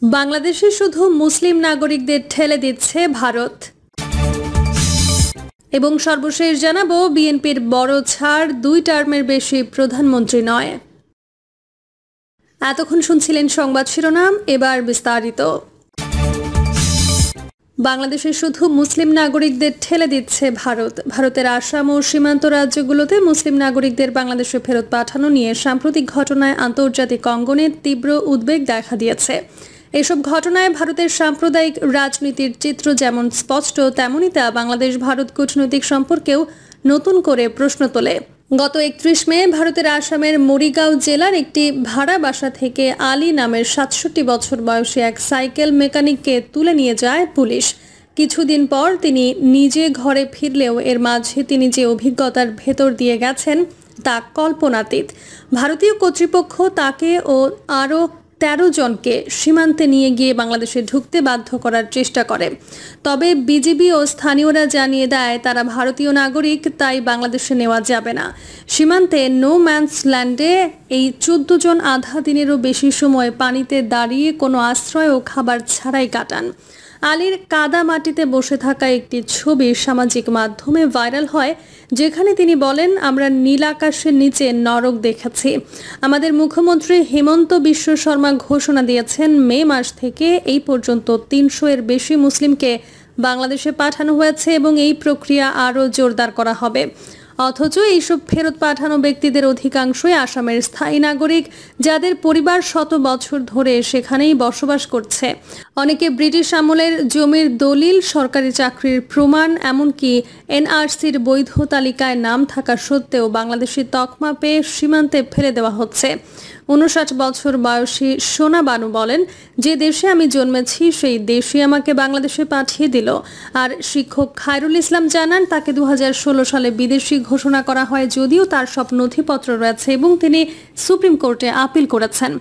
বাংলাদেশে শুধু মুসলিম নাগরিকদের ঠেলে দিচ্ছে ভারত। এবং সর্বশেষ জানাবো, বিএনপির বড় ছাড়, 2 টার্মের বেশি প্রধানমন্ত্রী নয়। এতক্ষণ শুনছিলেন সংবাদ শিরোনাম, এবার বিস্তারিত। বাংলাদেশে শুধু মুসলিম নাগরিকদের ঠেলে দিচ্ছে ভারত। ভারতের আসাম ও সীমান্ত রাজ্যগুলোতে মুসলিম নাগরিকদের বাংলাদেশে ফেরত পাঠানো নিয়ে সাম্প্রতিক ঘটনায় আন্তর্জাতিক অঙ্গনে তীব্র উদ্বেগ দেখা দিয়েছে। এসব ঘটনায় ভারতের সাম্প্রদায়িক রাজনীতির চিত্র যেমন স্পষ্ট, তেমনই তা বাংলাদেশ ভারত কূটনৈতিক সম্পর্কেও নতুন করে প্রশ্ন তোলে। গত 31 মে ভারতের আসামের মরিগাঁও জেলার একটি ভাড়া বাসা থেকে আলী নামের 67 বছর বয়সী এক সাইকেল মেকানিককে তুলে নিয়ে যায় পুলিশ। কিছুদিন পর তিনি নিজে ঘরে ফিরলেও এর মাঝে তিনি যে অভিজ্ঞতার ভেতর দিয়ে গেছেন তা কল্পনাতীত। ভারতীয় কর্তৃপক্ষ তাকে ও আরও 13 জনকে সীমান্তে নিয়ে গিয়ে বাংলাদেশে ঢুকতে বাধ্য করার চেষ্টা করে। তবে বিজিবি ও স্থানীয়রা জানিয়ে দেয় তারা ভারতীয় নাগরিক, তাই বাংলাদেশে নেওয়া যাবে না। সীমান্তে নো ম্যানস ল্যান্ডে এই 14 জন আধা দিনেরও বেশি সময় পানিতে দাঁড়িয়ে কোনো আশ্রয় ও খাবার ছাড়াই কাটান। আলীর কাদা মাটিতে বসে থাকা একটি ছবি সামাজিক মাধ্যমে ভাইরাল হয়, যেখানে তিনি বলেন, আমরা নীল আকাশের নিচে নরক দেখেছি। আমাদের মুখ্যমন্ত্রী হিমন্ত বিশ্ব শর্মা ঘোষণা দিয়েছেন মে মাস থেকে এই পর্যন্ত 300 এর বেশি মুসলিমকে বাংলাদেশে পাঠানো হয়েছে এবং এই প্রক্রিয়া আরও জোরদার করা হবে। অথচ এইসব ফেরত পাঠানো ব্যক্তিদের অধিকাংশই আসামের স্থায়ী নাগরিক, যাদের পরিবার শত বছর ধরে সেখানেই বসবাস করছে। অনেকে ব্রিটিশ আমলের জমির দলিল, সরকারি চাকরির প্রমাণ, এমনকি এনআরসির বৈধ তালিকায় নাম থাকা সত্ত্বেও বাংলাদেশি তকমা পেয়ে সীমান্তে ফেলে দেওয়া হচ্ছে। 59 বছর বয়সী সোনা বানু বলেন, যে দেশে আমি জন্মেছি সেই দেশই আমাকে বাংলাদেশে পাঠিয়ে দিল। আর শিক্ষক খায়রুল ইসলাম জানান, তাকে 2016 সালে বিদেশি ঘোষণা করা হয়, যদিও তার সব নথিপত্র রয়েছে এবং তিনি সুপ্রিম কোর্টে আপিল করেছেন।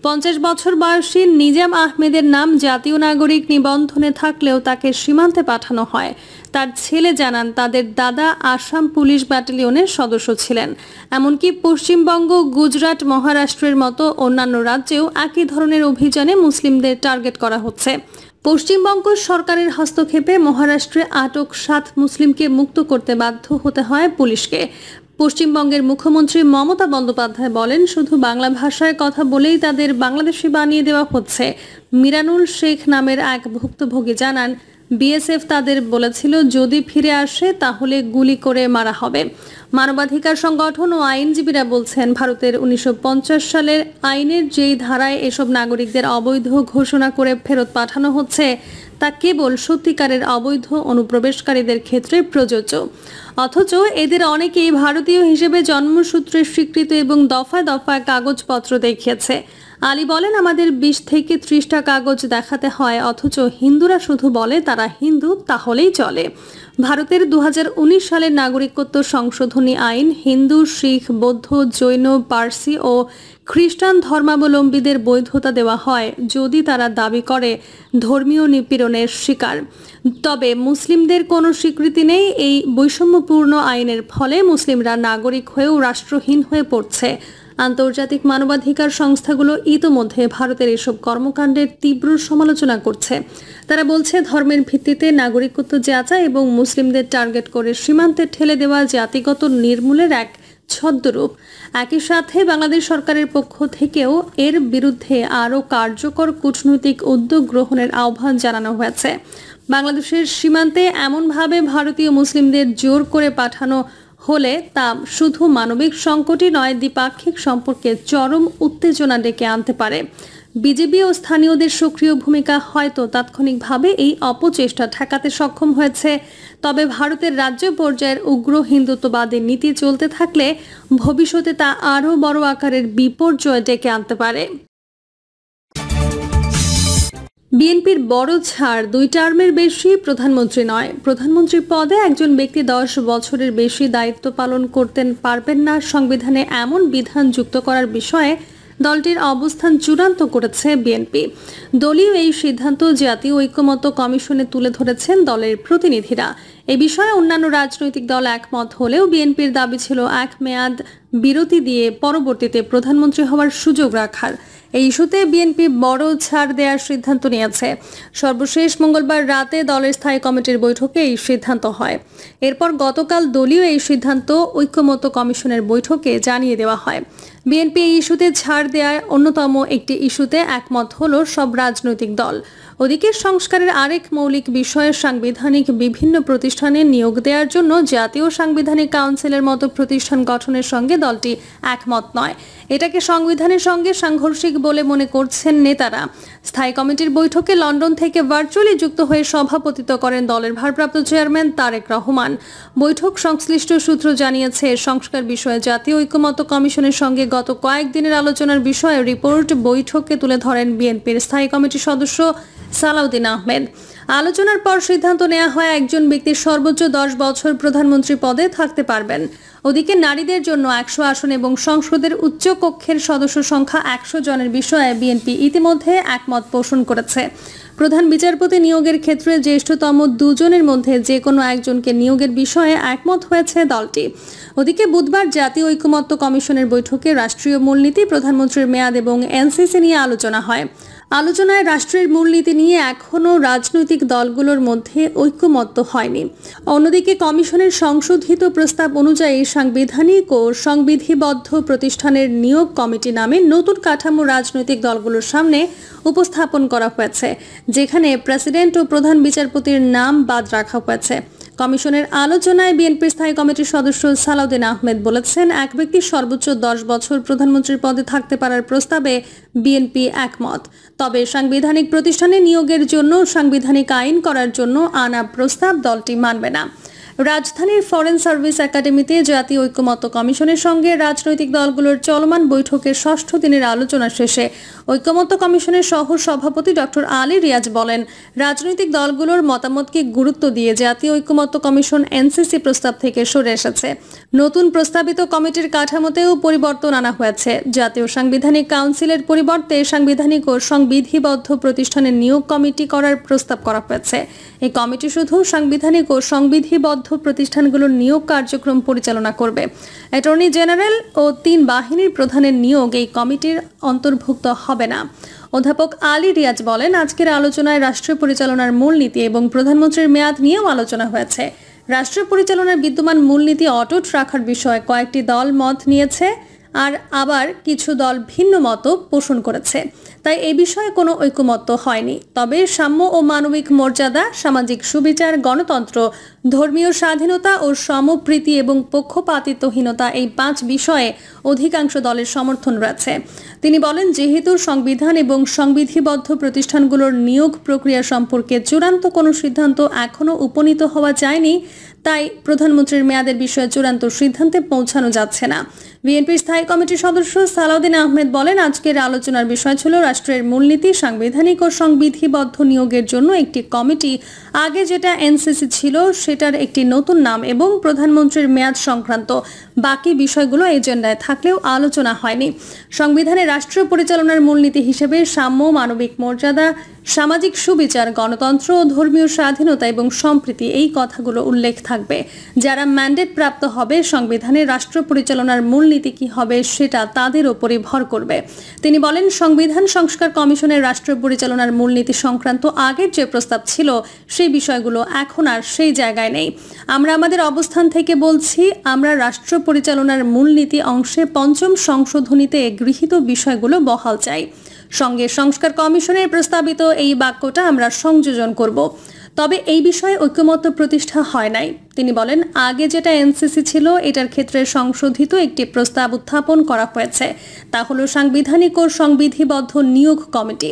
50 বছর বয়সী নিজাম আহমেদের নাম জাতীয় নাগরিক নিবন্ধনে থাকলেও তাকে সীমান্তে পাঠানো হয়। তার ছেলে জানান, তাদের দাদা আসাম পুলিশ ব্যাটালিয়নের সদস্য ছিলেন। এমনকি পশ্চিমবঙ্গ, গুজরাট, মহারাষ্ট্রের মতো অন্যান্য রাজ্যেও একই ধরনের অভিযানে মুসলিমদের টার্গেট করা হচ্ছে। পশ্চিমবঙ্গ সরকারের হস্তক্ষেপে মহারাষ্ট্রে আটক 7 মুসলিমকে মুক্ত করতে বাধ্য হতে হয় পুলিশকে। পশ্চিমবঙ্গের মুখ্যমন্ত্রী মমতা বন্দ্যোপাধ্যায় বলেন, শুধু বাংলা ভাষায় কথা বলেই তাদের বাংলাদেশি বানিয়ে দেওয়া হচ্ছে। মিরানুল শেখ নামের এক ভুক্তভোগী জানান, বিএসএফ তাদের বলেছিল যদি ফিরে আসে তাহলে গুলি করে মারা হবে। মানবাধিকার সংগঠন ও আইনজীবীরা বলছেন, ভারতের 1950 সালের আইনের যেই ধারায় এসব নাগরিকদের অবৈধ ঘোষণা করে ফেরত পাঠানো হচ্ছে তা কেবল সত্যিকারের অবৈধ অনুপ্রবেশকারীদের ক্ষেত্রে প্রযোজ্য। অথচ এদের অনেকেই ভারতীয় হিসেবে জন্মসূত্রে স্বীকৃত এবং দফায় দফায় কাগজপত্র দেখিয়েছে। আলী বলেন, আমাদের 20 থেকে 30টা কাগজ দেখাতে হয়, অথচ হিন্দুরা শুধু বলে তারা হিন্দু, তাহলেই চলে। ভারতের 2019 সালের নাগরিকত্ব সংশোধনী আইন হিন্দু, শিখ, বৌদ্ধ, জৈন, পার্সি ও খ্রিস্টান ধর্মাবলম্বীদের বৈধতা দেওয়া হয় যদি তারা দাবি করে ধর্মীয় নিপীড়নের শিকার। তবে মুসলিমদের কোনো স্বীকৃতি নেই। এই বৈষম্যপূর্ণ আইনের ফলে মুসলিমরা নাগরিক হয়েও রাষ্ট্রহীন হয়ে পড়ছে। আন্তর্জাতিক মানবাধিকার সংস্থাগুলো ইতোমধ্যে ভারতের এসব কর্মকাণ্ডের তীব্র সমালোচনা করছে। তারা বলছে, ধর্মের ভিত্তিতে নাগরিকত্ব যাচাই এবং মুসলিমদের টার্গেট করে সীমান্তে ঠেলে দেওয়া জাতিগত নির্মূলের এক ছদ্মরূপ। একই সাথে বাংলাদেশ সরকারের পক্ষ থেকেও এর বিরুদ্ধে আরও কার্যকর কূটনৈতিক উদ্যোগ গ্রহণের আহ্বান জানানো হয়েছে। বাংলাদেশের সীমান্তে এমনভাবে ভারতীয় মুসলিমদের জোর করে পাঠানো হলে তা শুধু মানবিক সংকটই নয়, দ্বিপাক্ষিক সম্পর্কে চরম উত্তেজনা ডেকে আনতে পারে। বিজেপি ও স্থানীয়দের সক্রিয় ভূমিকা হয়তো তাৎক্ষণিকভাবে এই অপচেষ্টা ঠেকাতে সক্ষম হয়েছে। তবে ভারতের রাজ্য পর্যায়ের উগ্র হিন্দুত্ববাদী নীতি চলতে থাকলে ভবিষ্যতে তা আরও বড় আকারের বিপর্যয় ডেকে আনতে পারে। বিএনপির বড় ছাড়, 2 টার্মের বেশি প্রধানমন্ত্রী নয়। প্রধানমন্ত্রী পদে একজন ব্যক্তি 10 বছরের বেশি দায়িত্ব পালন করতে পারবেন না, সংবিধানে এমন বিধান যুক্ত করার বিষয়ে দলটির অবস্থান চূড়ান্ত করেছে বিএনপি। দলীয় এই সিদ্ধান্ত জাতীয় ঐক্যমত্য কমিশনে তুলে ধরেছেন দলের প্রতিনিধিরা। এ বিষয়ে অন্যান্য রাজনৈতিক দল একমত হলেও বিএনপির দাবি ছিল এক মেয়াদ বিরতি দিয়ে পরবর্তীতে প্রধানমন্ত্রী হওয়ার সুযোগ রাখার। এই ইস্যুতে বিএনপি বড় ছাড় দেওয়ার সিদ্ধান্ত নিয়েছে। সর্বশেষ মঙ্গলবার রাতে দলের স্থায়ী কমিটির বৈঠকে এই সিদ্ধান্ত হয়। এরপর গতকাল দলীয় এই সিদ্ধান্ত ঐক্যমত্য কমিশনের বৈঠকে জানিয়ে দেওয়া হয়। বিএনপি এই ইস্যুতে ছাড় দেওয়ার অন্যতম একটি ইস্যুতে একমত হলো সব রাজনৈতিক দল। ওদিকে সংস্কারের আরেক মৌলিক বিষয়ে সাংবিধানিক বিভিন্ন প্রতিষ্ঠানে নিয়োগ দেওয়ার জন্য জাতীয় সাংবিধানিক কাউন্সিলের মতো প্রতিষ্ঠান গঠনের সঙ্গে দলটি একমত নয়। এটাকে সংবিধানের সঙ্গে সাংঘর্ষিক বলে মনে করছেন নেতারা। স্থায়ী কমিটির বৈঠকে লন্ডন থেকে ভার্চুয়ালি যুক্ত হয়ে সভাপতিত্ব করেন দলের ভারপ্রাপ্ত চেয়ারম্যান তারেক রহমান। বৈঠক সংশ্লিষ্ট সূত্র জানিয়েছে, সংস্কার বিষয়ে জাতীয় ঐক্যমত্য কমিশনের সঙ্গে গত কয়েকদিনের আলোচনার বিষয়ে রিপোর্ট বৈঠকে তুলে ধরেন বিএনপির স্থায়ী কমিটির সদস্য সালাউদ্দিন আহমেদ। আলোচনার পর সিদ্ধান্ত নেওয়া হয় একজন ব্যক্তি সর্বোচ্চ 10 বছর প্রধানমন্ত্রী পদে থাকতে পারবেন। ওদিকে নারীদের জন্য 100 আসন এবং সংসদের উচ্চ কক্ষের সদস্য সংখ্যা 100 জনের বিষয়ে বিএনপি ইতিমধ্যে একমত পোষণ করেছে। প্রধান বিচারপতি নিয়োগের ক্ষেত্রে জ্যেষ্ঠতম 2 জনের মধ্যে যে কোনো একজনকে নিয়োগের বিষয়ে একমত হয়েছে দলটি। ওদিকে বুধবার জাতীয় ঐক্যমত্য কমিশনের বৈঠকে রাষ্ট্রীয় মূলনীতি, প্রধানমন্ত্রীর মেয়াদ এবং এনসিসি নিয়ে আলোচনা হয়। আলোচনায় রাষ্ট্রের মূলনীতি নিয়ে এখনও রাজনৈতিক দলগুলোর মধ্যে ঐক্যমত্য হয়নি। অন্যদিকে কমিশনের সংশোধিত প্রস্তাব অনুযায়ী সাংবিধানিক ও সংবিধিবদ্ধ প্রতিষ্ঠানের নিয়োগ কমিটি নামে নতুন কাঠামো রাজনৈতিক দলগুলোর সামনে উপস্থাপন করা হয়েছে, যেখানে প্রেসিডেন্ট ও প্রধান বিচারপতির নাম বাদ রাখা হয়েছে। কমিশনের আলোচনায় বিএনপির স্থায়ী কমিটির সদস্য সালাউদ্দিন আহমেদ বলেছেন, এক ব্যক্তি সর্বোচ্চ 10 বছর প্রধানমন্ত্রীর পদে থাকতে পারার প্রস্তাবে বিএনপি একমত। তবে সাংবিধানিক প্রতিষ্ঠানে নিয়োগের জন্য সাংবিধানিক আইন করার জন্য আনা প্রস্তাব দলটি মানবে না। রাজধানীর ফরেন সার্ভিস একাডেমিতে জাতীয় ঐক্যমত্য কমিশনের সঙ্গে রাজনৈতিক দলগুলোর চলমান বৈঠকের 6ষ্ঠ দিনের আলোচনা শেষে ঐক্যমত্য কমিশনের সহ সভাপতি ডক্টর আলী রিয়াজ বলেন, রাজনৈতিক দলগুলোর মতামতকে গুরুত্ব দিয়ে জাতীয় ঐক্যমত্য কমিশন এনসিসি প্রস্তাব থেকে সরে এসেছে। নতুন প্রস্তাবিত কমিটির কাঠামোতেও পরিবর্তন আনা হয়েছে। জাতীয় সাংবিধানিক কাউন্সিলের পরিবর্তে সাংবিধানিক ও সংবিধিবদ্ধ প্রতিষ্ঠানের নিয়োগ কমিটি করার প্রস্তাব করা হয়েছে। এই কমিটি শুধু সাংবিধানিক ও সংবিধিবদ্ধ প্রতিষ্ঠানগুলোর নিয়োগ কার্যক্রম পরিচালনা করবে। অ্যাটর্নি জেনারেল ও 3 বাহিনীর প্রধানের নিয়োগ এই কমিটির অন্তর্ভুক্ত হবে না। অধ্যাপক আলী রিয়াজ বলেন, আজকের আলোচনায় রাষ্ট্র পরিচালনার মূলনীতি এবং প্রধানমন্ত্রীর মেয়াদ নিয়েও আলোচনা হয়েছে। রাষ্ট্র পরিচালনার বিদ্যমান মূলনীতি অটুট রাখার বিষয়ে কয়েকটি দল মত নিয়েছে, আর আবার কিছু দল ভিন্ন মত পোষণ করেছে। তাই এই বিষয়ে কোনো ঐক্যমত্য হয়নি। তবে সাম্য ও মানবিক মর্যাদা, সামাজিক সুবিচার, গণতন্ত্র, ধর্মীয় স্বাধীনতা ও সমপ্রীতি এবং পক্ষপাতিত্বহীনতা, এই 5 বিষয়ে অধিকাংশ দলের সমর্থন রয়েছে। তিনি বলেন, যেহেতু সংবিধান এবং সংবিধিবদ্ধ প্রতিষ্ঠানগুলোর নিয়োগ প্রক্রিয়া সম্পর্কে চূড়ান্ত কোনো সিদ্ধান্ত এখনও উপনীত হওয়া যায়নি, তাই প্রধানমন্ত্রীর মেয়াদের বিষয়ে চূড়ান্ত সিদ্ধান্তে পৌঁছানো যাচ্ছে না। বিএনপির স্থায়ী কমিটির সদস্য সালাউদ্দিন আহমেদ বলেন, আজকের আলোচনার বিষয় ছিল রাষ্ট্রের মূলনীতি, সাংবিধানিক ও সংবিধিবদ্ধ নিয়োগের জন্য একটি কমিটি, আগে যেটা এনসিসি ছিল সেটার একটি নতুন নাম এবং প্রধানমন্ত্রীর মেয়াদ সংক্রান্ত বাকি বিষয়গুলো এজেন্ডায় থাকলেও আলোচনা হয়নি। সংবিধানে রাষ্ট্র পরিচালনার মূলনীতি হিসেবে সাম্য, মানবিক মর্যাদা, সামাজিক সুবিচার, গণতন্ত্র ও ধর্মীয় স্বাধীনতা এবং সম্প্রীতি, এই কথাগুলো উল্লেখ থাকবে। যারা ম্যান্ডেট প্রাপ্ত হবে, সংবিধানে রাষ্ট্র পরিচালনার মূলনীতি কি হবে সেটা তাদের ওপরই ভর করবে। তিনি বলেন, সংবিধান সংস্কার কমিশনের রাষ্ট্র পরিচালনার মূলনীতি সংক্রান্ত আগের যে প্রস্তাব ছিল সেই বিষয়গুলো এখন আর সেই জায়গায় নেই। আমরা আমাদের অবস্থান থেকে বলছি, আমরা রাষ্ট্র পরিচালনার মূলনীতি অংশে 5ম সংশোধনীতে গৃহীত বিষয়গুলো বহাল চাই। সঙ্গে সংস্কার কমিশনের প্রস্তাবিত এই বাক্যটা আমরা সংযোজন করব। তবে এই বিষয়ে ঐক্যমত্য প্রতিষ্ঠা হয় নাই। তিনি বলেন, আগে যেটা এনসিসি ছিল এটার ক্ষেত্রে সংশোধিত একটি প্রস্তাব উত্থাপন করা হয়েছে, তা হলো সাংবিধানিক ও সংবিধিবদ্ধ নিয়োগ কমিটি।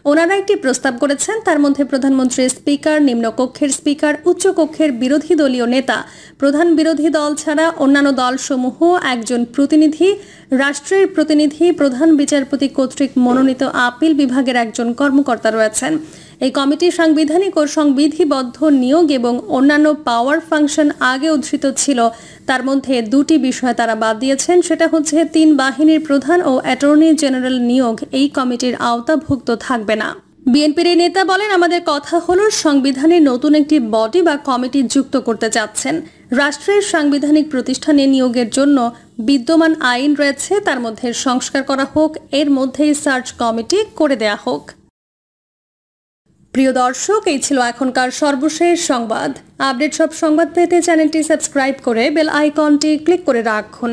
ওনারা একটি প্রস্তাব করেছেন, তার মধ্যে প্রধানমন্ত্রীর স্পিকার, নিম্নকক্ষের স্পিকার, উচ্চকক্ষের বিরোধী দলীয় নেতা, প্রধান বিরোধী দল ছাড়া অন্যান্য দলসমূহ একজন প্রতিনিধি, রাষ্ট্রের প্রতিনিধি, প্রধান বিচারপতি কর্তৃক মনোনীত আপিল বিভাগের একজন কর্মকর্তা রয়েছেন। এই কমিটি সাংবিধানিক ও সংবিধিবদ্ধ নিয়োগ এবং অন্যান্য পাওয়ার ফাংশন আগে উদ্ধৃত ছিল। তার মধ্যে দুটি বিষয় তারা বাদ দিয়েছেন, সেটা হচ্ছে 3 বাহিনীর প্রধান ও অ্যাটর্নি জেনারেল নিয়োগ এই কমিটির আওতাভুক্ত থাকবে না। বিএনপির এই নেতা বলেন, আমাদের কথা হলো সংবিধানে নতুন একটি বডি বা কমিটি যুক্ত করতে চাচ্ছেন। রাষ্ট্রের সাংবিধানিক প্রতিষ্ঠানে নিয়োগের জন্য বিদ্যমান আইন রয়েছে, তার মধ্যে সংস্কার করা হোক, এর মধ্যেই সার্চ কমিটি করে দেয়া হোক। প্রিয় দর্শক, এই ছিল এখনকার সর্বশেষ সংবাদ। আপডেট সব সংবাদ পেতে চ্যানেলটি সাবস্ক্রাইব করে বেল আইকনটি ক্লিক করে রাখুন।